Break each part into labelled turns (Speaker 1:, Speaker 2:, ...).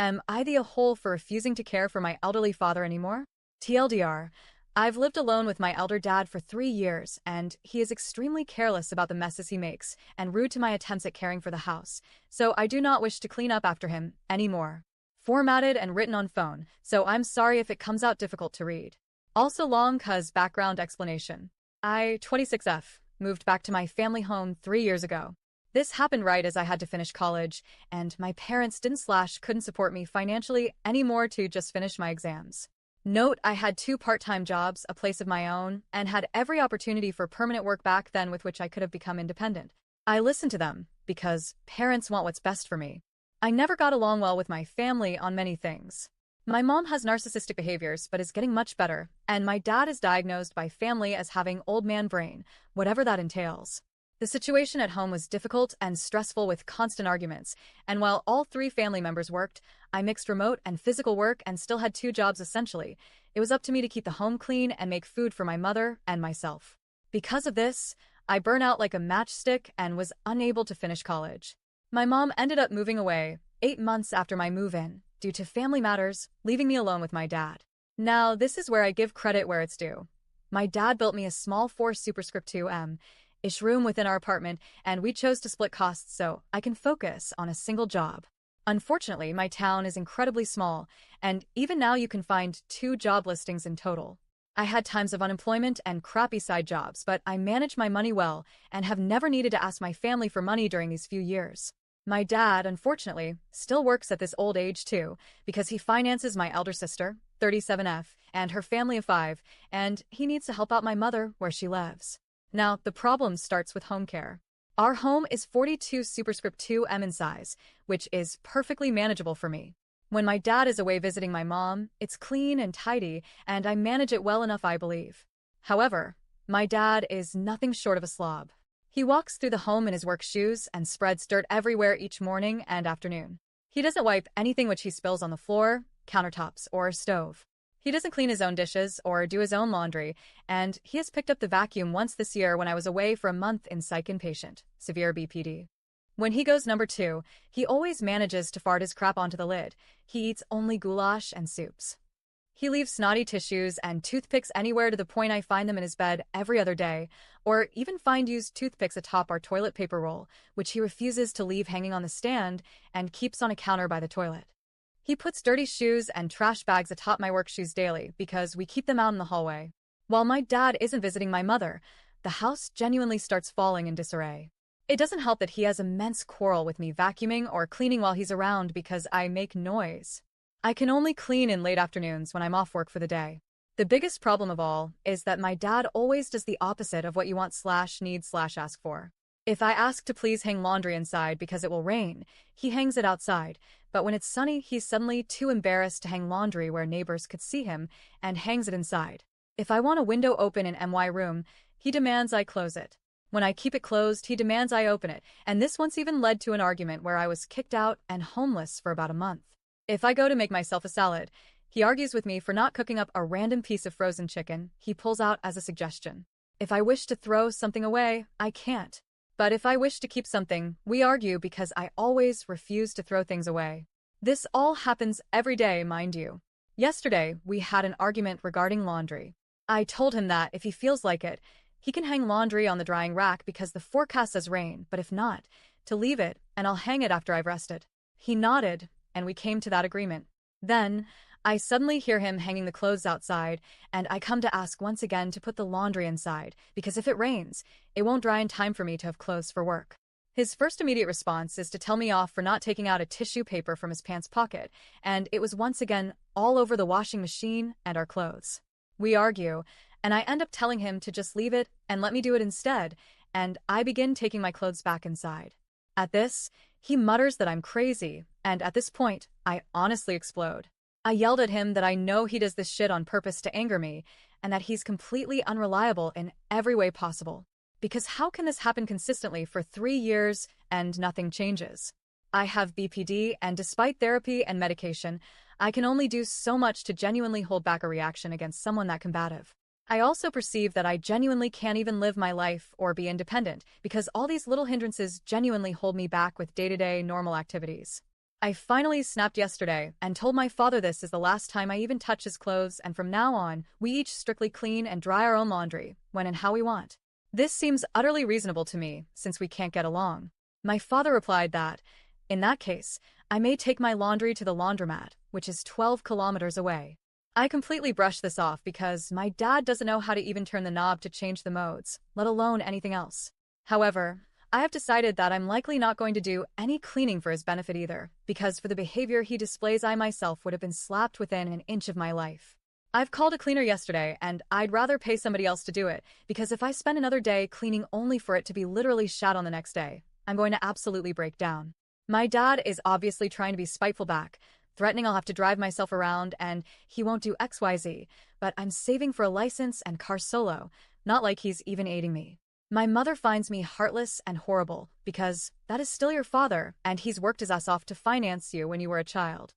Speaker 1: Am I the a-hole for refusing to care for my elderly father anymore? TLDR, I've lived alone with my elder dad for 3 years, and he is extremely careless about the messes he makes and rude to my attempts at caring for the house, so I do not wish to clean up after him anymore. Formatted and written on phone, so I'm sorry if it comes out difficult to read. Also long cuz background explanation. I, 26F, moved back to my family home 3 years ago. This happened right as I had to finish college, and my parents didn't/couldn't support me financially anymore to just finish my exams. Note, I had 2 part-time jobs, a place of my own, and had every opportunity for permanent work back then with which I could have become independent. I listened to them, because parents want what's best for me. I never got along well with my family on many things. My mom has narcissistic behaviors but is getting much better, and my dad is diagnosed by family as having old man brain, whatever that entails. The situation at home was difficult and stressful with constant arguments, and while all 3 family members worked, I mixed remote and physical work and still had 2 jobs essentially. It was up to me to keep the home clean and make food for my mother and myself. Because of this, I burned out like a matchstick and was unable to finish college. My mom ended up moving away 8 months after my move-in, due to family matters, leaving me alone with my dad. Now, this is where I give credit where it's due. My dad built me a small 4 superscript 2M-ish room within our apartment, and we chose to split costs so I can focus on a single job. Unfortunately, my town is incredibly small, and even now you can find 2 job listings in total. I had times of unemployment and crappy side jobs, but I managed my money well and have never needed to ask my family for money during these few years. My dad, unfortunately, still works at this old age too, because he finances my elder sister, 37F, and her family of 5, and he needs to help out my mother where she lives. Now, the problem starts with home care. Our home is 42 superscript 2M in size, which is perfectly manageable for me. When my dad is away visiting my mom, it's clean and tidy, and I manage it well enough, I believe. However, my dad is nothing short of a slob. He walks through the home in his work shoes and spreads dirt everywhere each morning and afternoon. He doesn't wipe anything which he spills on the floor, countertops, or stove. He doesn't clean his own dishes or do his own laundry, and he has picked up the vacuum once this year when I was away for a month in psych inpatient, severe BPD. When he goes number 2, he always manages to fart his crap onto the lid. He eats only goulash and soups. He leaves snotty tissues and toothpicks anywhere to the point I find them in his bed every other day, or even find used toothpicks atop our toilet paper roll, which he refuses to leave hanging on the stand and keeps on a counter by the toilet. He puts dirty shoes and trash bags atop my work shoes daily because we keep them out in the hallway. While my dad isn't visiting my mother, the house genuinely starts falling in disarray. It doesn't help that he has immense quarrel with me vacuuming or cleaning while he's around because I make noise. I can only clean in late afternoons when I'm off work for the day. The biggest problem of all is that my dad always does the opposite of what you want/need/ask for. If I ask to please hang laundry inside because it will rain, he hangs it outside, but when it's sunny, he's suddenly too embarrassed to hang laundry where neighbors could see him and hangs it inside. If I want a window open in my room, he demands I close it. When I keep it closed, he demands I open it, and this once even led to an argument where I was kicked out and homeless for about a month. If I go to make myself a salad, he argues with me for not cooking up a random piece of frozen chicken he pulls out as a suggestion. If I wish to throw something away, I can't. But if I wish to keep something, we argue because I always refuse to throw things away. This all happens every day, mind you. Yesterday, we had an argument regarding laundry. I told him that if he feels like it, he can hang laundry on the drying rack because the forecast says rain, but if not, to leave it, and I'll hang it after I've rested. He nodded, and we came to that agreement. Then, I suddenly hear him hanging the clothes outside, and I come to ask once again to put the laundry inside, because if it rains, it won't dry in time for me to have clothes for work. His first immediate response is to tell me off for not taking out a tissue paper from his pants pocket, and it was once again all over the washing machine and our clothes. We argue, and I end up telling him to just leave it and let me do it instead, and I begin taking my clothes back inside. At this, he mutters that I'm crazy, and at this point, I honestly explode. I yelled at him that I know he does this shit on purpose to anger me, and that he's completely unreliable in every way possible. Because how can this happen consistently for 3 years and nothing changes? I have BPD, and despite therapy and medication, I can only do so much to genuinely hold back a reaction against someone that combative. I also perceive that I genuinely can't even live my life or be independent because all these little hindrances genuinely hold me back with day-to-day normal activities. I finally snapped yesterday and told my father this is the last time I even touch his clothes, and from now on, we each strictly clean and dry our own laundry, when and how we want. This seems utterly reasonable to me, since we can't get along. My father replied that, in that case, I may take my laundry to the laundromat, which is 12 kilometers away. I completely brushed this off because my dad doesn't know how to even turn the knob to change the modes, let alone anything else. However, I have decided that I'm likely not going to do any cleaning for his benefit either, because for the behavior he displays I myself would have been slapped within an inch of my life. I've called a cleaner yesterday, and I'd rather pay somebody else to do it, because if I spend another day cleaning only for it to be literally shat on the next day, I'm going to absolutely break down. My dad is obviously trying to be spiteful back, threatening I'll have to drive myself around and he won't do XYZ, but I'm saving for a license and car solo, not like he's even aiding me. My mother finds me heartless and horrible because that is still your father and he's worked his ass off to finance you when you were a child.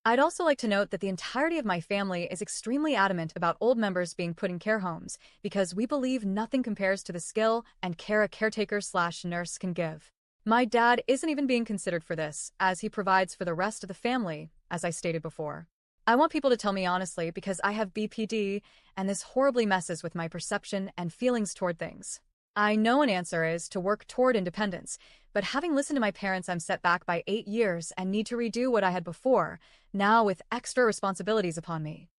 Speaker 1: I'd also like to note that the entirety of my family is extremely adamant about old members being put in care homes because we believe nothing compares to the skill and care a caretaker/nurse can give. My dad isn't even being considered for this, as he provides for the rest of the family, as I stated before. I want people to tell me honestly because I have BPD and this horribly messes with my perception and feelings toward things. I know an answer is to work toward independence, but having listened to my parents, I'm set back by 8 years and need to redo what I had before, now with extra responsibilities upon me.